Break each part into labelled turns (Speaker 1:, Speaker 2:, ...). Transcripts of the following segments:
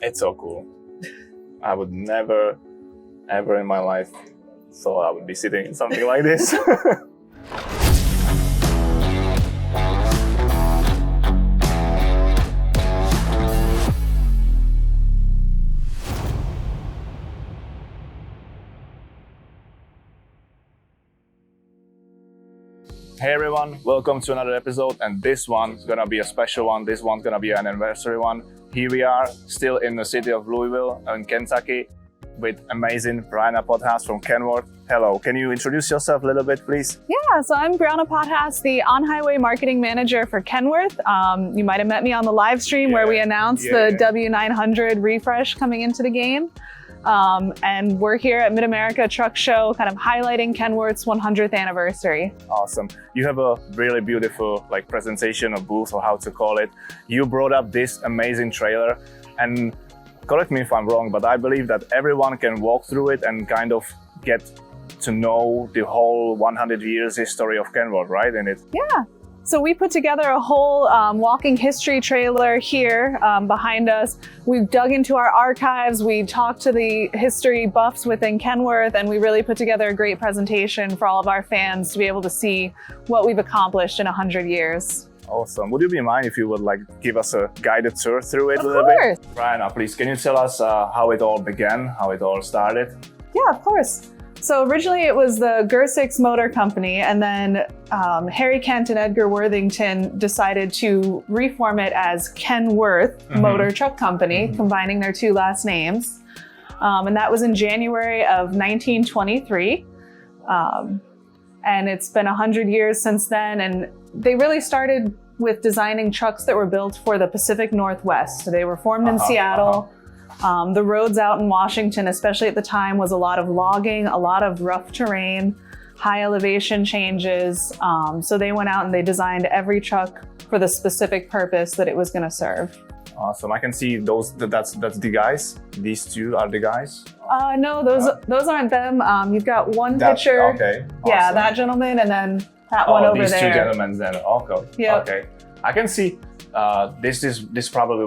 Speaker 1: It's so cool. I would never, ever in my life thought I would be sitting in something like this. Hey everyone, welcome to another episode, and this one's gonna be a special one. This one's gonna be an anniversary one. Here we are, still in the city of Louisville in Kentucky with amazing Brianna Potthast from Kenworth. Hello, can you introduce yourself a little bit, please?
Speaker 2: Yeah, so I'm Brianna Potthast, the on-highway marketing manager for Kenworth. You might have met me on the live stream where we announced the W900 refresh coming into the game. And we're here at Mid-America Truck Show, kind of highlighting Kenworth's 100th anniversary.
Speaker 1: Awesome. You have a really beautiful presentation or booth, or how to call it. You brought up this amazing trailer, and correct me if I'm wrong, but I believe that everyone can walk through it and kind of get to know the whole 100 years history of Kenworth, right? In it.
Speaker 2: Yeah. So we put together a whole walking history trailer here behind us. We've dug into our archives, we talked to the history buffs within Kenworth, and we really put together a great presentation for all of our fans to be able to see what we've accomplished in 100 years.
Speaker 1: Awesome. Would you be mind if you would give us a guided tour through it
Speaker 2: a
Speaker 1: little
Speaker 2: bit?
Speaker 1: Brianna, please, can you tell us how it all began, how it all started?
Speaker 2: Yeah, of course. So originally it was the Gersix Motor Company, and then Harry Kent and Edgar Worthington decided to reform it as Kenworth Motor Truck Company, combining their two last names. And that was in January of 1923. And it's been 100 years since then. And they really started with designing trucks that were built for the Pacific Northwest. So they were formed in Seattle. The roads out in Washington, especially at the time, was a lot of logging, a lot of rough terrain, high elevation changes. So they went out and they designed every truck for the specific purpose that it was going to serve.
Speaker 1: Awesome. I can see that's the guys. These two are the guys?
Speaker 2: No, those aren't them. You've got one picture.
Speaker 1: Okay. Awesome.
Speaker 2: Yeah, that gentleman, and then that one over
Speaker 1: these
Speaker 2: there.
Speaker 1: Two gentlemen then. Okay.
Speaker 2: Yep.
Speaker 1: Okay. I can see this probably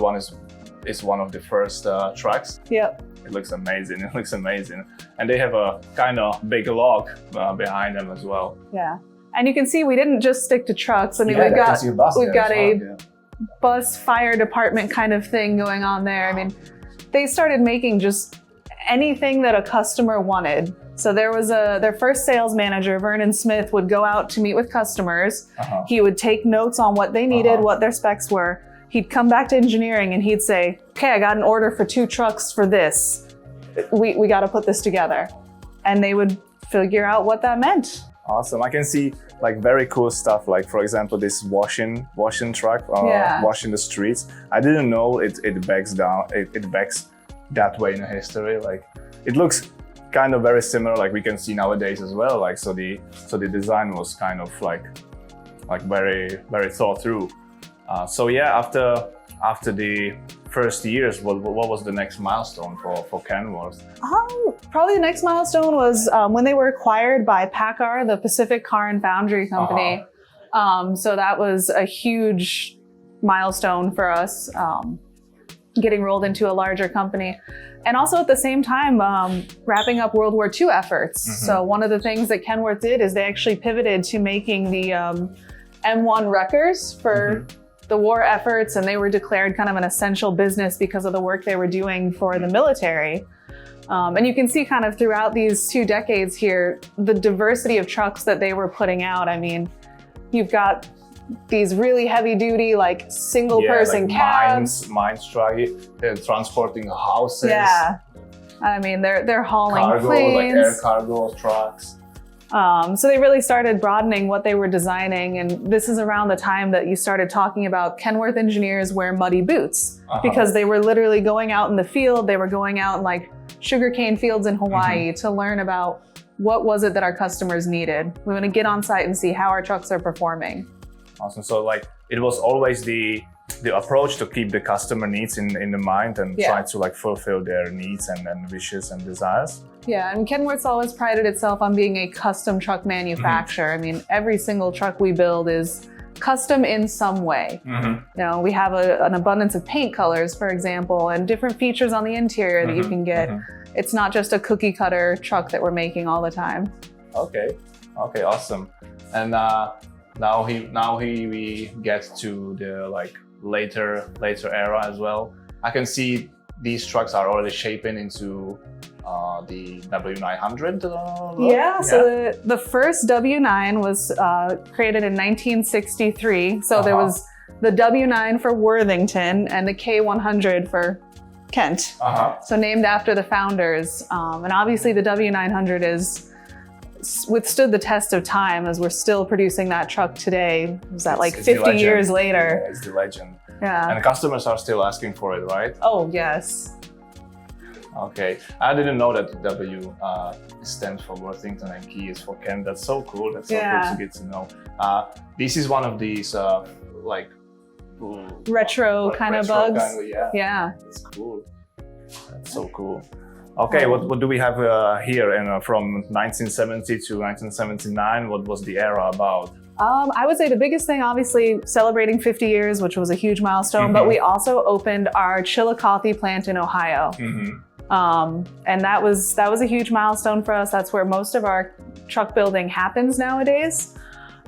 Speaker 1: is one of the first trucks.
Speaker 2: Yep.
Speaker 1: It looks amazing. It looks amazing. And they have a kind of big log behind them as well.
Speaker 2: Yeah. And you can see we didn't just stick to trucks. I mean,
Speaker 1: we've got
Speaker 2: a bus fire department kind of thing going on there. I mean, they started making just anything that a customer wanted. So there was their first sales manager, Vernon Smith, would go out to meet with customers. He would take notes on what they needed, what their specs were. He'd come back to engineering and he'd say, okay, I got an order for 2 trucks for this. We got to put this together. And they would figure out what that meant.
Speaker 1: Awesome. I can see very cool stuff, for example, this washing truck, washing the streets. I didn't know it backs down, it backs that way in the history. It looks kind of very similar, we can see nowadays as well. So the design was kind of very, very thought through. So yeah, after the first years, what was the next milestone for Kenworth?
Speaker 2: Probably the next milestone was when they were acquired by PACCAR, the Pacific Car and Foundry Company. So that was a huge milestone for us, getting rolled into a larger company. And also at the same time, wrapping up World War II efforts. So one of the things that Kenworth did is they actually pivoted to making the M1 wreckers for the war efforts, and they were declared kind of an essential business because of the work they were doing for the military. And you can see kind of throughout these 2 decades here, the diversity of trucks that they were putting out. I mean, you've got these really heavy duty, single person cabs.
Speaker 1: Mines truck, they're transporting houses.
Speaker 2: Yeah. I mean, they're hauling
Speaker 1: cargo,
Speaker 2: planes.
Speaker 1: Air cargo trucks.
Speaker 2: So they really started broadening what they were designing, and this is around the time that you started talking about Kenworth engineers wear muddy boots because they were literally going out in the field. They were going out in sugarcane fields in Hawaii to learn about what was it that our customers needed. We want to get on site and see how our trucks are performing.
Speaker 1: Awesome. So it was always the approach to keep the customer needs in the mind and try to fulfill their needs and wishes and desires.
Speaker 2: Yeah, and Kenworth's always prided itself on being a custom truck manufacturer. I mean, every single truck we build is custom in some way. You know, we have an abundance of paint colors, for example, and different features on the interior that you can get. It's not just a cookie cutter truck that we're making all the time.
Speaker 1: Okay, awesome. And now we get to the like later era as well. I can see these trucks are already shaping into the W900.
Speaker 2: So the first W9 was created in 1963. So there was the W9 for Worthington and the K100 for Kent. So named after the founders. And obviously the W900 is withstood the test of time, as we're still producing that truck today. Was that like 50 years later?
Speaker 1: Yeah, it's the legend.
Speaker 2: Yeah.
Speaker 1: And customers are still asking for it, right?
Speaker 2: Oh, yes.
Speaker 1: Okay. I didn't know that W stands for Worthington and K is for Kent. That's so cool. That's so cool to get to know. This is one of these like
Speaker 2: retro kind of bugs. Yeah.
Speaker 1: That's cool. That's so cool. Okay, what do we have here? And from 1970 to 1979, what was the era about?
Speaker 2: I would say the biggest thing, obviously, celebrating 50 years, which was a huge milestone, but we also opened our Chillicothe plant in Ohio. And that was a huge milestone for us. That's where most of our truck building happens nowadays.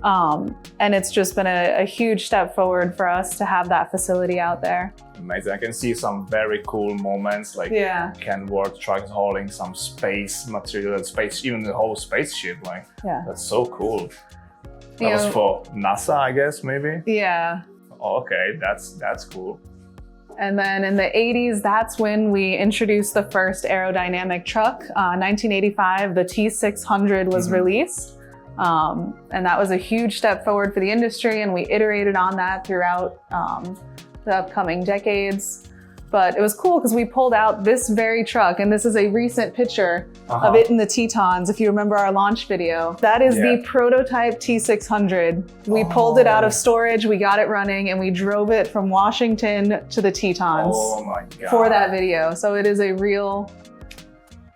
Speaker 2: And it's just been a huge step forward for us to have that facility out there.
Speaker 1: Amazing. I can see some very cool moments, like Kenworth Trucks hauling some space material, even the whole spaceship. Like, that's so cool. That was for NASA, I guess, maybe?
Speaker 2: Yeah.
Speaker 1: Okay, that's cool.
Speaker 2: And then in the 80s, that's when we introduced the first aerodynamic truck. 1985, the T600 was released. And that was a huge step forward for the industry, and we iterated on that throughout the upcoming decades. But it was cool because we pulled out this very truck, and this is a recent picture of it in the Tetons, if you remember our launch video. That is the prototype T600. We pulled it out of storage, we got it running, and we drove it from Washington to the Tetons for that video. So it is a real...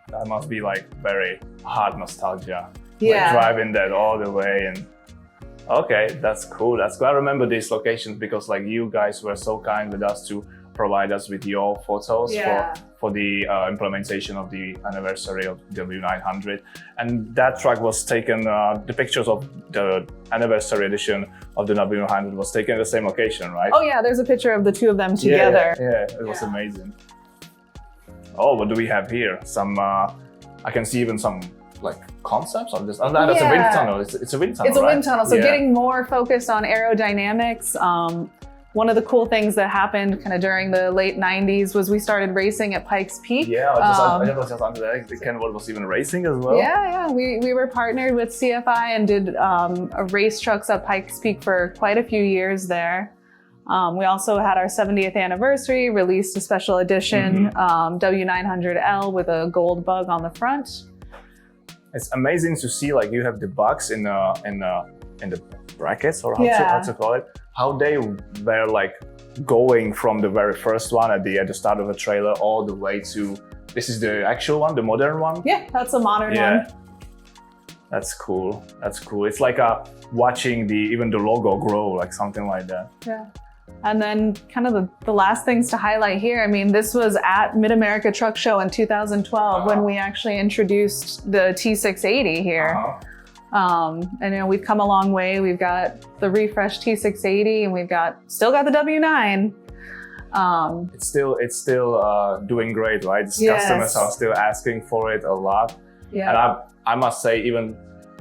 Speaker 1: That must be like very hard nostalgia. Like driving that all the way. And okay, that's cool. I remember these locations because like you guys were so kind with us to provide us with your photos for the implementation of the anniversary of W900. And that truck was taken, the pictures of the anniversary edition of the W900 was taken at the same location, right?
Speaker 2: Oh yeah, there's a picture of the two of them together.
Speaker 1: Yeah, it was amazing. Oh, what do we have here? Some, I can see even some like concepts of this. Oh, no, that's a wind tunnel. It's a wind tunnel.
Speaker 2: It's a wind tunnel. So getting more focused on aerodynamics. One of the cool things that happened kind of during the late 90s was we started racing at Pikes Peak.
Speaker 1: Yeah, I was just under that. Kenworth was even racing as well.
Speaker 2: Yeah. We were partnered with CFI and did race trucks at Pikes Peak for quite a few years there. We also had our 70th anniversary, released a special edition W900L with a gold bug on the front.
Speaker 1: It's amazing to see like you have the bugs in the brackets, or how to call it. How they were like going from the very first one at the start of the trailer all the way to this is the actual one, the modern one.
Speaker 2: Yeah, that's a modern one.
Speaker 1: That's cool. That's cool. It's like watching even the logo grow, like something like that.
Speaker 2: Yeah. And then kind of the last things to highlight here, I mean, this was at Mid-America Truck Show in 2012 when we actually introduced the T680 here. And you know, we've come a long way. We've got the refreshed T680 and we've still got the W9.
Speaker 1: It's still doing great, right? Customers are still asking for it a lot. Yeah. And I must say, even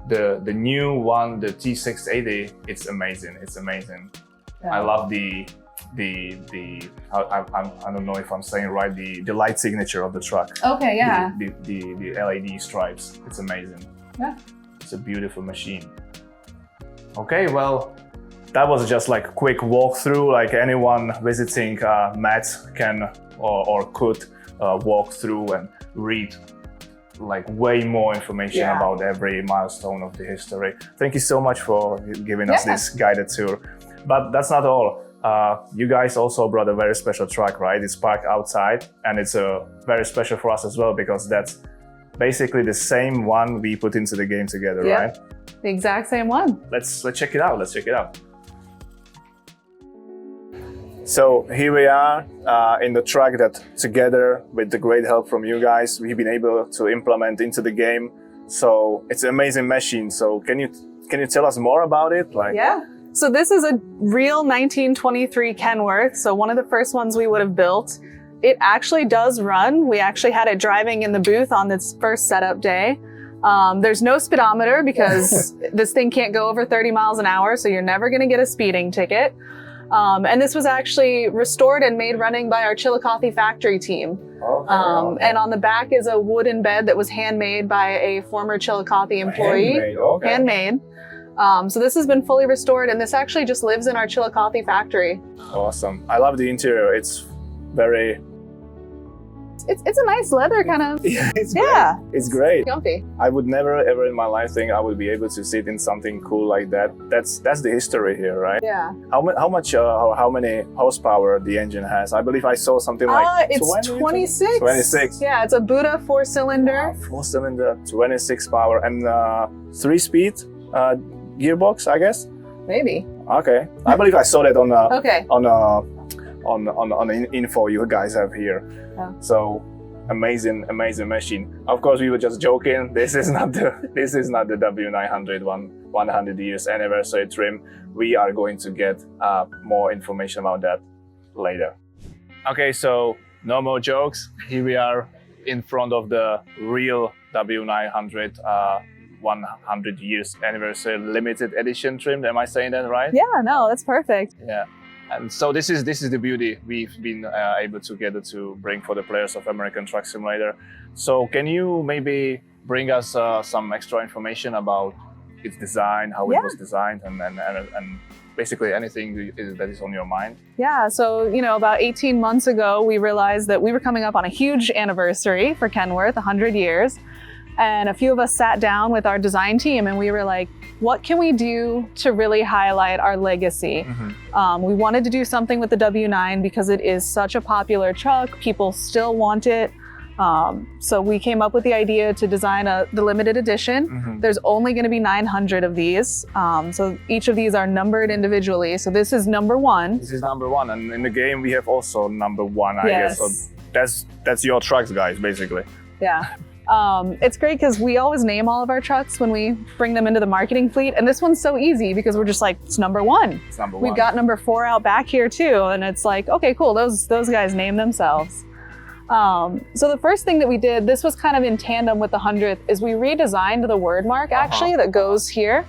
Speaker 1: the new one, the T680, it's amazing. It's amazing. Yeah. I love the I don't know if I'm saying right, the light signature of the truck.
Speaker 2: Okay, yeah.
Speaker 1: The LED stripes. It's amazing.
Speaker 2: Yeah.
Speaker 1: It's a beautiful machine. Okay, well, that was just like a quick walkthrough. Like anyone visiting Matt can or could walk through and read like way more information about every milestone of the history. Thank you so much for giving us this guided tour. But that's not all. You guys also brought a very special truck, right? It's parked outside, and it's very special for us as well because that's basically the same one we put into the game together, right?
Speaker 2: The exact same one.
Speaker 1: Let's check it out. Let's check it out. So here we are in the truck that together with the great help from you guys, we've been able to implement into the game. So it's an amazing machine. So can you tell us more about it?
Speaker 2: Yeah. So this is a real 1923 Kenworth. So one of the first ones we would have built. It actually does run. We actually had it driving in the booth on this first setup day. There's no speedometer because this thing can't go over 30 miles an hour, so you're never gonna get a speeding ticket. And this was actually restored and made running by our Chillicothe factory team. Okay. And on the back is a wooden bed that was handmade by a former Chillicothe employee.
Speaker 1: Handmade, okay.
Speaker 2: Handmade. So this has been fully restored, and this actually just lives in our Chillicothe factory.
Speaker 1: Awesome. I love the interior. It's very...
Speaker 2: It's a nice leather kind of.
Speaker 1: Yeah, it's great. It's great.
Speaker 2: Comfy.
Speaker 1: I would never ever in my life think I would be able to sit in something cool like that. That's the history here, right?
Speaker 2: Yeah.
Speaker 1: How many horsepower the engine has? I believe I saw something like
Speaker 2: it's 26.
Speaker 1: 26.
Speaker 2: Yeah, it's a Buddha 4-cylinder.
Speaker 1: Wow, 4-cylinder, 26 power, and 3-speed gearbox, I guess.
Speaker 2: Maybe.
Speaker 1: Okay. I believe I saw that on the info you guys have here.
Speaker 2: Yeah.
Speaker 1: So amazing machine. Of course, we were just joking. This is not the W900 100 years anniversary trim. We are going to get more information about that later. Okay, so no more jokes. Here we are in front of the real W900 100 years anniversary limited edition trim. Am I saying that right?
Speaker 2: Yeah, no, that's perfect.
Speaker 1: Yeah. And so this is the beauty we've been able together to bring for the players of American Truck Simulator. So can you maybe bring us some extra information about its design, how it was designed, and basically anything that is on your mind?
Speaker 2: Yeah, so about 18 months ago, we realized that we were coming up on a huge anniversary for Kenworth, 100 years. And a few of us sat down with our design team and we were like, what can we do to really highlight our legacy? Mm-hmm. We wanted to do something with the W9 because it is such a popular truck. People still want it. So we came up with the idea to design the limited edition. Mm-hmm. There's only going to be 900 of these. So each of these are numbered individually. So this is number 1.
Speaker 1: This is number 1. And in the game, we have also number 1, I guess. So that's your trucks, guys, basically.
Speaker 2: Yeah. It's great because we always name all of our trucks when we bring them into the marketing fleet. And this one's so easy because we're just like, it's number 1.
Speaker 1: It's number 1.
Speaker 2: We've got number 4 out back here too. And it's like, okay, cool. Those guys name themselves. So the first thing that we did, this was kind of in tandem with the 100th, is we redesigned the word mark actually that goes here.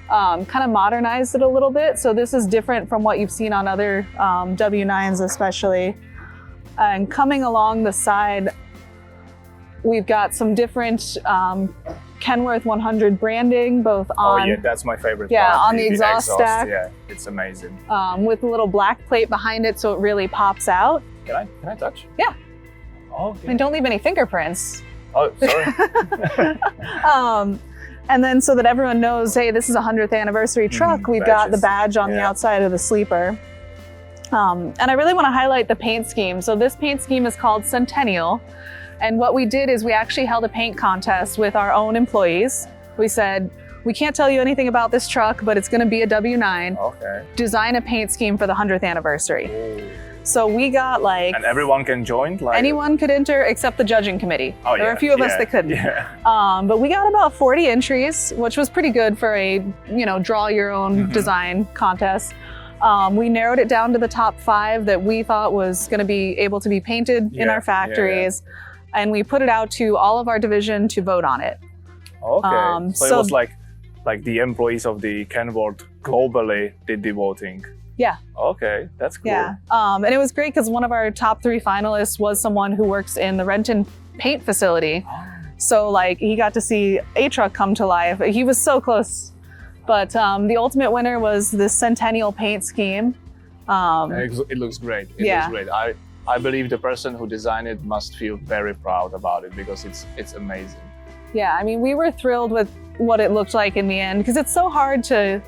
Speaker 2: Kind of modernized it a little bit. So this is different from what you've seen on other W9s especially. And coming along the side, we've got some different Kenworth 100 branding, both on...
Speaker 1: Oh yeah, that's my favorite part.
Speaker 2: Yeah, on the exhaust stack.
Speaker 1: Yeah, it's amazing.
Speaker 2: With a little black plate behind it so it really pops out.
Speaker 1: Can I touch?
Speaker 2: Yeah.
Speaker 1: Okay.
Speaker 2: And don't leave any fingerprints.
Speaker 1: Oh, sorry.
Speaker 2: And then so that everyone knows, hey, this is a 100th anniversary truck, we've got the badge on the outside of the sleeper. And I really want to highlight the paint scheme. So this paint scheme is called Centennial. And what we did is we actually held a paint contest with our own employees. We said, we can't tell you anything about this truck, but it's going to be a W9.
Speaker 1: Okay.
Speaker 2: Design a paint scheme for the 100th anniversary.
Speaker 1: Ooh.
Speaker 2: So we got like...
Speaker 1: And everyone can join?
Speaker 2: Anyone could enter except the judging committee.
Speaker 1: Oh,
Speaker 2: there were a few of us that couldn't.
Speaker 1: Yeah.
Speaker 2: But we got about 40 entries, which was pretty good for a, draw your own design contest. We narrowed it down to the top 5 that we thought was going to be able to be painted in our factories. Yeah. And we put it out to all of our division to vote on it.
Speaker 1: Okay. So it was like the employees of the Kenworth globally did the voting.
Speaker 2: Yeah.
Speaker 1: Okay, that's cool.
Speaker 2: Yeah. And it was great because one of our top 3 finalists was someone who works in the Renton paint facility. So he got to see a truck come to life. He was so close. But the ultimate winner was the Centennial paint scheme.
Speaker 1: It looks great. It looks great. I believe the person who designed it must feel very proud about it because it's amazing.
Speaker 2: Yeah, I mean, we were thrilled with what it looked like in the end because it's so hard to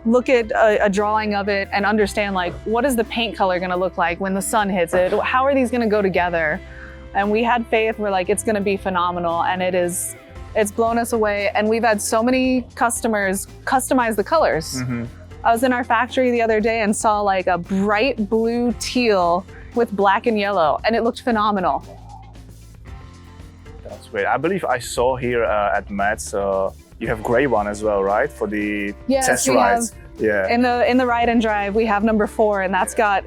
Speaker 2: look at a drawing of it and understand what is the paint color going to look like when the sun hits it? How are these going to go together? And we had faith. We're like, it's going to be phenomenal, and it's blown us away. And we've had so many customers customize the colors. I was in our factory the other day and saw like a bright blue teal with black and yellow, and it looked phenomenal.
Speaker 1: That's great. I believe I saw here at Matt's, you have gray one as well, right? For the test rides. Yeah.
Speaker 2: In the ride and drive, we have number 4, and that's got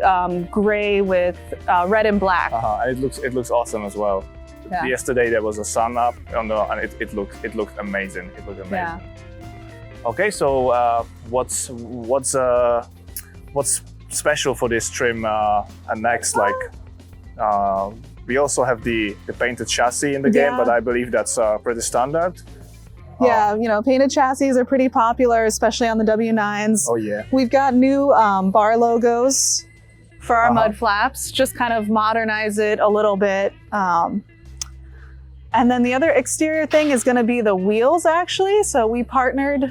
Speaker 2: gray with red and black.
Speaker 1: And it looks awesome as well. Yeah. Yesterday there was a sun up and it looked amazing. It looked amazing. Yeah. Okay, so what's special for this trim next? Like we also have the painted chassis in the game, but I believe that's pretty standard.
Speaker 2: Yeah, you know, painted chassis are pretty popular, especially on the W9s.
Speaker 1: Oh yeah.
Speaker 2: We've got new bar logos for our mud flaps, just kind of modernize it a little bit. And then the other exterior thing is going to be the wheels, actually. So we partnered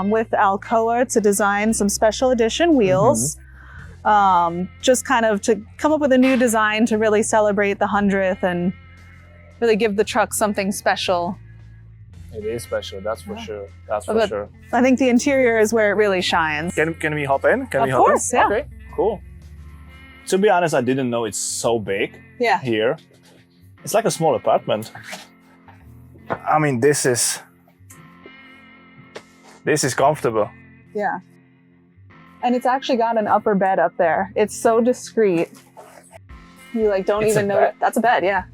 Speaker 2: with Alcoa to design some special edition wheels, just kind of to come up with a new design to really celebrate the 100th and really give the truck something special.
Speaker 1: It is special, that's for sure. That's for sure.
Speaker 2: I think the interior is where it really shines.
Speaker 1: Can we hop in?
Speaker 2: Of course, yeah.
Speaker 1: Okay, cool. To be honest, I didn't know it's so big here. It's like a small apartment. I mean, this is comfortable.
Speaker 2: Yeah. And it's actually got an upper bed up there. It's so discreet. You like don't even know it. That's a bed, yeah.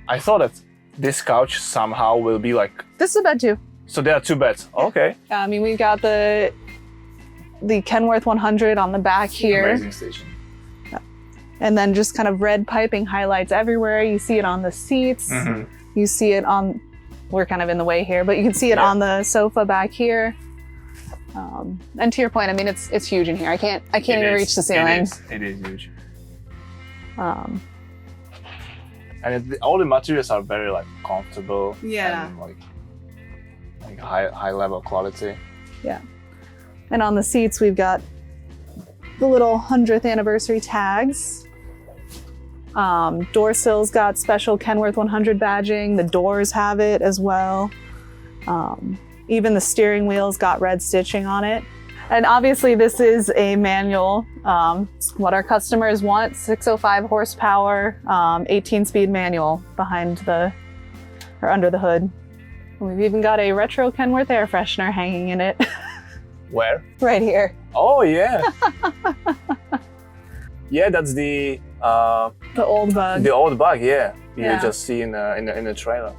Speaker 1: I thought that this couch somehow will be like...
Speaker 2: This is a bed too.
Speaker 1: So there are 2 beds, okay.
Speaker 2: I mean, we've got the Kenworth 100 on the back here.
Speaker 1: Amazing station.
Speaker 2: And then just kind of red piping highlights everywhere. You see it on the seats. You see it on, we're kind of in the way here, but you can see it on the sofa back here. And to your point, I mean, it's huge in here. I can't even reach the ceiling.
Speaker 1: It is huge. And all the materials are very like comfortable.
Speaker 2: Yeah.
Speaker 1: And like high level quality.
Speaker 2: Yeah. And on the seats, we've got the little 100th anniversary tags. Door sills got special Kenworth 100 badging. The doors have it as well. Even the steering wheel's got red stitching on it. And obviously this is a manual. What our customers want, 605 horsepower, 18-speed manual under the hood. And we've even got a retro Kenworth air freshener hanging in it.
Speaker 1: Where?
Speaker 2: Right here.
Speaker 1: Oh yeah. Yeah, that's the
Speaker 2: old bug.
Speaker 1: The old bug, yeah. You just see in the trailer.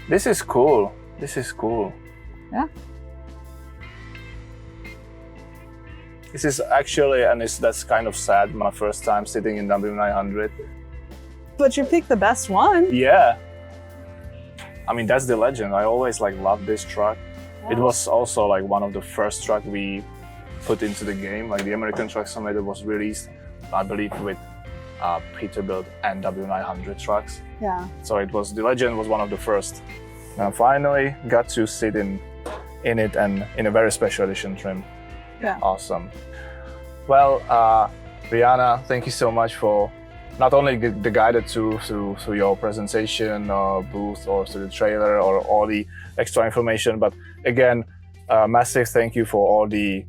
Speaker 1: This is cool. This is cool.
Speaker 2: Yeah.
Speaker 1: This is actually, and that's kind of sad, my first time sitting in W900.
Speaker 2: But you picked the best one.
Speaker 1: Yeah. I mean, that's the legend. I always like loved this truck. Wow. It was also like one of the first truck we put into the game. Like the American Truck Simulator was released, I believe, with Peterbilt and W900 trucks.
Speaker 2: Yeah.
Speaker 1: So the legend was one of the first. And finally got to sit in it and in a very special edition trim.
Speaker 2: Yeah.
Speaker 1: Awesome. Well, Brianna, thank you so much for not only the guided to your presentation booth or to the trailer or all the extra information, but again, massive thank you for all the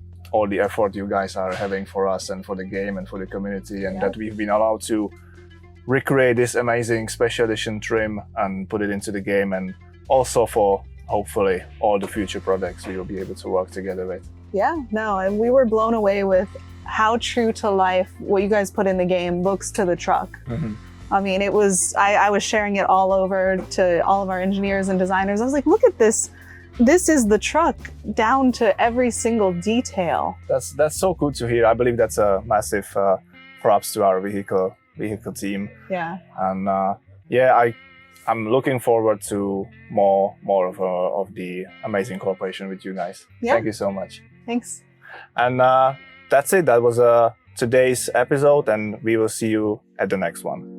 Speaker 1: effort you guys are having for us and for the game and for the community, and that we've been allowed to recreate this amazing special edition trim and put it into the game, and also for hopefully all the future projects we will be able to work together with.
Speaker 2: Yeah, no, and we were blown away with how true to life what you guys put in the game looks to the truck. I mean, it was, I was sharing it all over to all of our engineers and designers. I was like, look at this. This is the truck down to every single detail.
Speaker 1: That's so cool to hear. I believe that's a massive props to our vehicle team.
Speaker 2: Yeah.
Speaker 1: And I'm looking forward to more of the amazing cooperation with you guys.
Speaker 2: Yeah.
Speaker 1: Thank you so much.
Speaker 2: Thanks.
Speaker 1: And that's it. That was today's episode, and we will see you at the next one.